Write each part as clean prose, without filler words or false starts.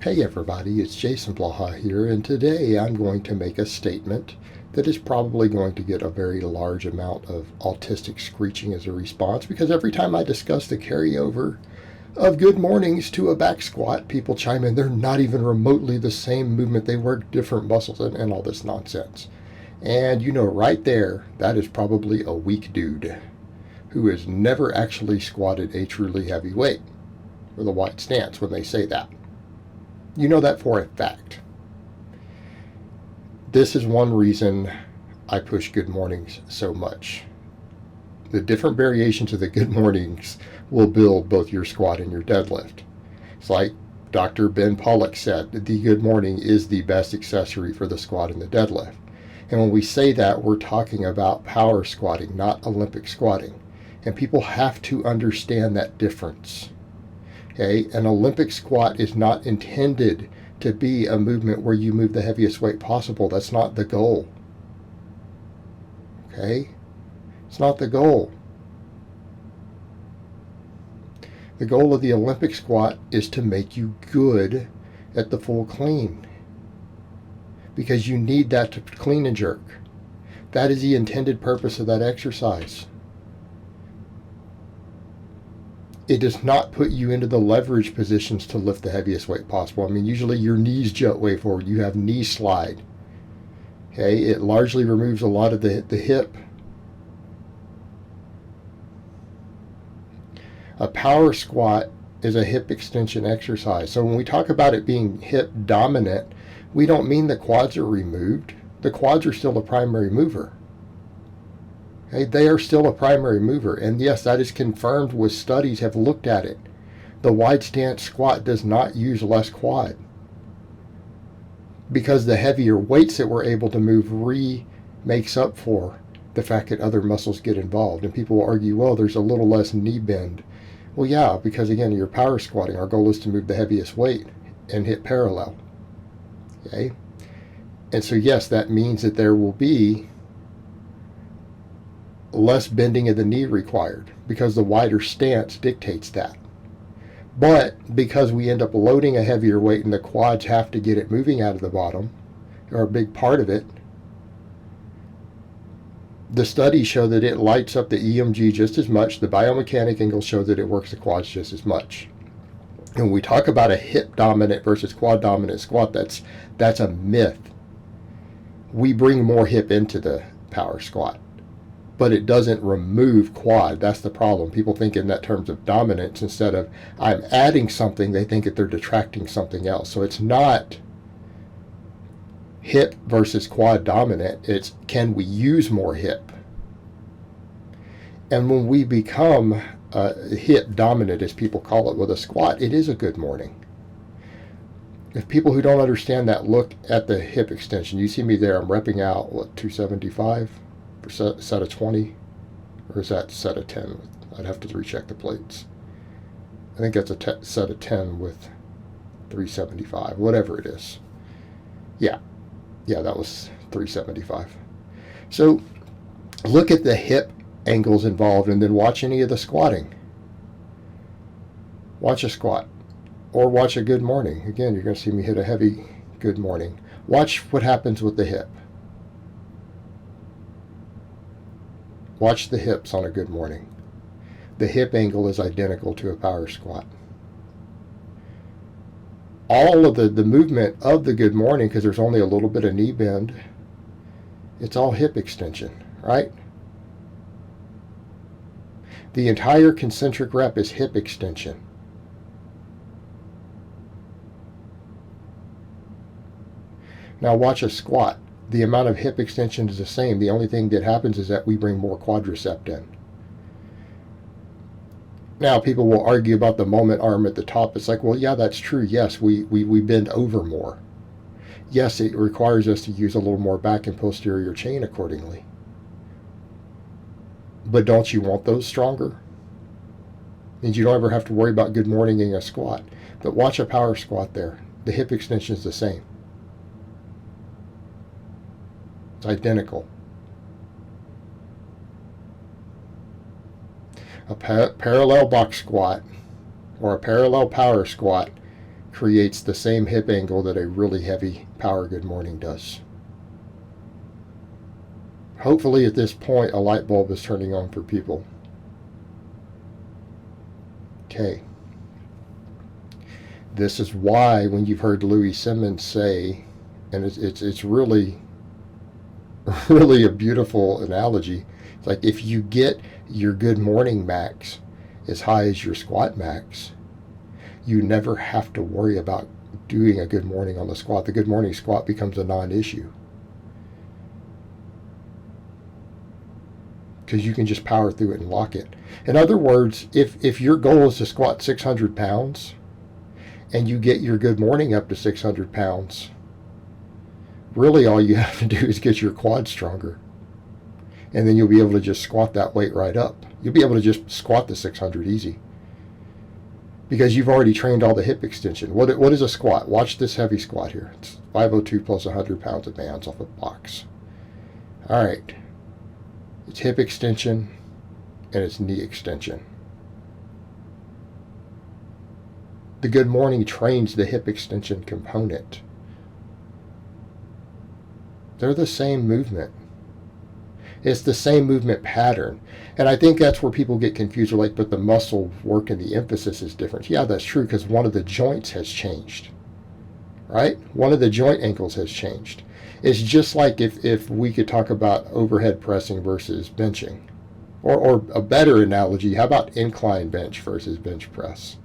Hey everybody, it's Jason Blaha here, and today I'm going to make a statement that is probably going to get a very large amount of autistic screeching as a response, because every time I discuss the carryover of good mornings to a back squat, people chime in, they're not even remotely the same movement, they work different muscles and all this nonsense. And you know right there, that is probably a weak dude who has never actually squatted a truly heavy weight with a wide stance when they say that. You know that for a fact. This is one reason I push good mornings so much. The different variations of the good mornings will build both your squat and your deadlift. It's like Dr. Ben Pollock said, the good morning is the best accessory for the squat and the deadlift. And when we say that, we're talking about power squatting, not Olympic squatting. And people have to understand that difference. Okay, an Olympic squat is not intended to be a movement where you move the heaviest weight possible. That's not the goal. Okay? It's not the goal. The goal of the Olympic squat is to make you good at the full clean, because you need that to clean and jerk. That is the intended purpose of that exercise. It does not put you into the leverage positions to lift the heaviest weight possible. I mean, usually your knees jut way forward. You have knee slide. Okay, it largely removes a lot of the hip. A power squat is a hip extension exercise. So when we talk about it being hip dominant, we don't mean the quads are removed. The quads are still a primary mover. Okay, they are still a primary mover, and yes, that is confirmed with studies have looked at it. The wide stance squat does not use less quad, because the heavier weights that we're able to move makes up for the fact that other muscles get involved. And people will argue, well, there's a little less knee bend. Well, yeah, because again, you're power squatting. Our goal is to move the heaviest weight and hit parallel. Okay, and so yes, that means that there will be less bending of the knee required, because the wider stance dictates that. But because we end up loading a heavier weight and the quads have to get it moving out of the bottom, or a big part of it, the studies show that it lights up the EMG just as much. The biomechanic angles show that it works the quads just as much. And when we talk about a hip dominant versus quad dominant squat, that's a myth. We bring more hip into the power squat, but it doesn't remove quad. That's the problem. People think in that terms of dominance instead of I'm adding something, they think that they're detracting something else. So it's not hip versus quad dominant. It's can we use more hip? And when we become hip dominant, as people call it, with a squat, it is a good morning. If people who don't understand that look at the hip extension, you see me there, I'm repping out, 275? Set of 20, or is that set of 10? I'd have to recheck the plates. I think that's a set of 10 with 375, whatever it is. Yeah, that was 375. So look at the hip angles involved, and then watch any of the squatting. Watch a squat, or watch a good morning. Again, you're going to see me hit a heavy good morning. Watch what happens with the hip. Watch the hips on a good morning. The hip angle is identical to a power squat. All of the movement of the good morning, because there's only a little bit of knee bend, it's all hip extension, right? The entire concentric rep is hip extension. Now watch a squat. The amount of hip extension is the same. The only thing that happens is that we bring more quadricep in. Now people will argue about the moment arm at the top. It's like, well, yeah, that's true. Yes, we bend over more. Yes, it requires us to use a little more back and posterior chain accordingly. But don't you want those stronger? Means you don't ever have to worry about good morninging a squat. But watch a power squat there. The hip extension is the same. Identical. A parallel box squat or a parallel power squat creates the same hip angle that a really heavy power good morning does. Hopefully at this point a light bulb is turning on for people. Okay. This is why when you've heard Louis Simmons say, and it's really really a beautiful analogy. It's like if you get your good morning max as high as your squat max, you never have to worry about doing a good morning on the squat. The good morning squat becomes a non-issue, because you can just power through it and lock it. In other words, if your goal is to squat 600 pounds and you get your good morning up to 600 pounds, really all you have to do is get your quad stronger. And then you'll be able to just squat that weight right up. You'll be able to just squat the 600 easy, because you've already trained all the hip extension. What is a squat? Watch this heavy squat here. It's 502 plus 100 pounds of bands off a box. All right. It's hip extension and it's knee extension. The good morning trains the hip extension component. They're the same movement. It's the same movement pattern. And I think that's where people get confused. They're like, but the muscle work and the emphasis is different. Yeah, that's true, because one of the joints has changed, right? One of the joint angles has changed. It's just like if we could talk about overhead pressing versus benching. Or a better analogy, how about incline bench versus bench press?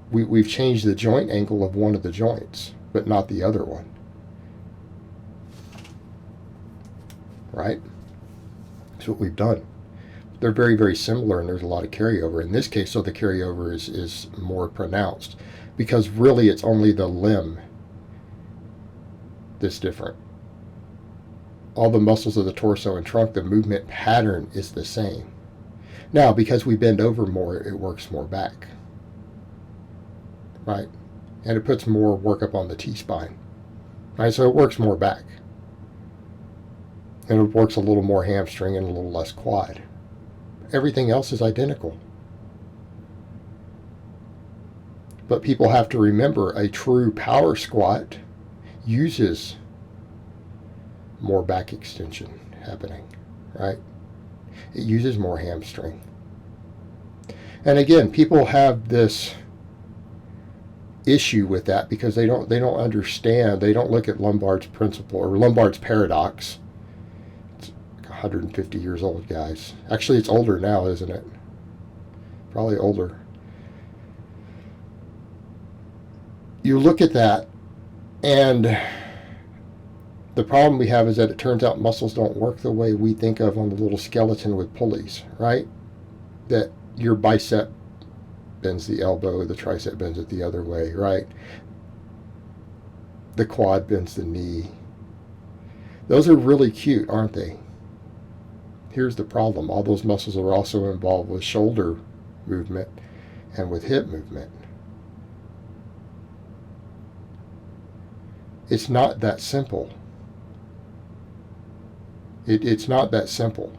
We've changed the joint angle of one of the joints, but not the other one. Right? That's what we've done. They're very, very similar, and there's a lot of carryover. In this case, so the carryover is more pronounced, because really it's only the limb that's different. All the muscles of the torso and trunk, the movement pattern is the same. Now, because we bend over more, it works more back. Right? And it puts more work up on the T-spine. Right? So it works more back. And it works a little more hamstring and a little less quad. Everything else is identical. But people have to remember, a true power squat uses more back extension happening, right? It uses more hamstring. And again, people have this issue with that because they don't understand. They don't look at Lombard's principle or Lombard's paradox. 150 years old, guys. Actually, it's older now, isn't it? Probably older. You look at that, and the problem we have is that it turns out muscles don't work the way we think of on the little skeleton with pulleys, right? That your bicep bends the elbow, the tricep bends it the other way, right? The quad bends the knee. Those are really cute, aren't they? Here's the problem. All those muscles are also involved with shoulder movement and with hip movement. It's not that simple. It's not that simple.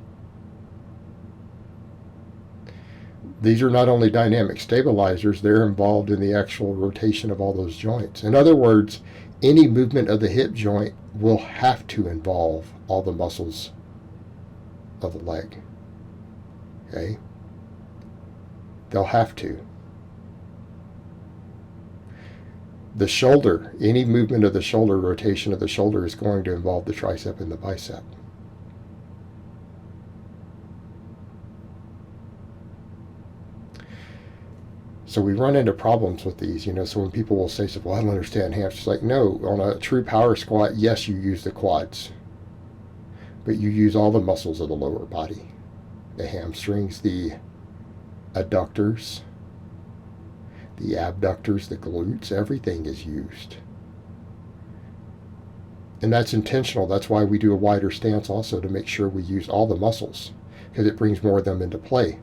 These are not only dynamic stabilizers, they're involved in the actual rotation of all those joints. In other words, any movement of the hip joint will have to involve all the muscles of the leg. Okay? They'll have to. The shoulder, any movement of the shoulder, rotation of the shoulder, is going to involve the tricep and the bicep. So we run into problems with these, so when people will say, well, I don't understand hamstrings. Like, no, on a true power squat, yes, you use the quads, but you use all the muscles of the lower body. The hamstrings, the adductors, the abductors, the glutes, everything is used. And that's intentional. That's why we do a wider stance also, to make sure we use all the muscles, because it brings more of them into play.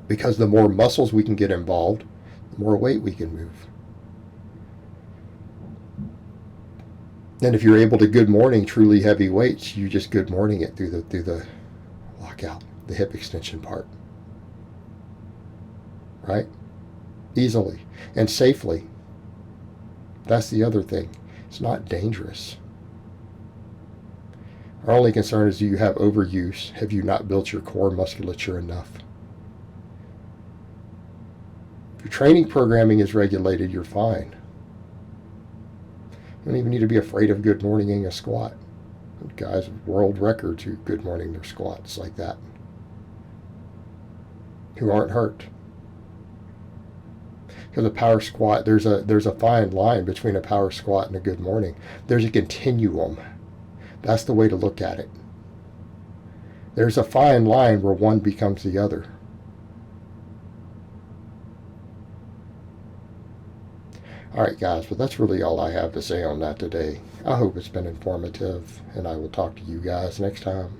Because the more muscles we can get involved, the more weight we can move. And if you're able to good morning truly heavy weights, you just good morning it through the lockout, the hip extension part. Right? easily and safely. That's the other thing. It's not dangerous. Our only concern is, do you have overuse? Have you not built your core musculature enough? If your training programming is regulated, you're fine. You don't even need to be afraid of good morninging a squat. Guys with world records who good morning their squats like that, who aren't hurt. Because a power squat, there's a fine line between a power squat and a good morning. There's a continuum. That's the way to look at it. There's a fine line where one becomes the other. All right, guys, but that's really all I have to say on that today. I hope it's been informative, and I will talk to you guys next time.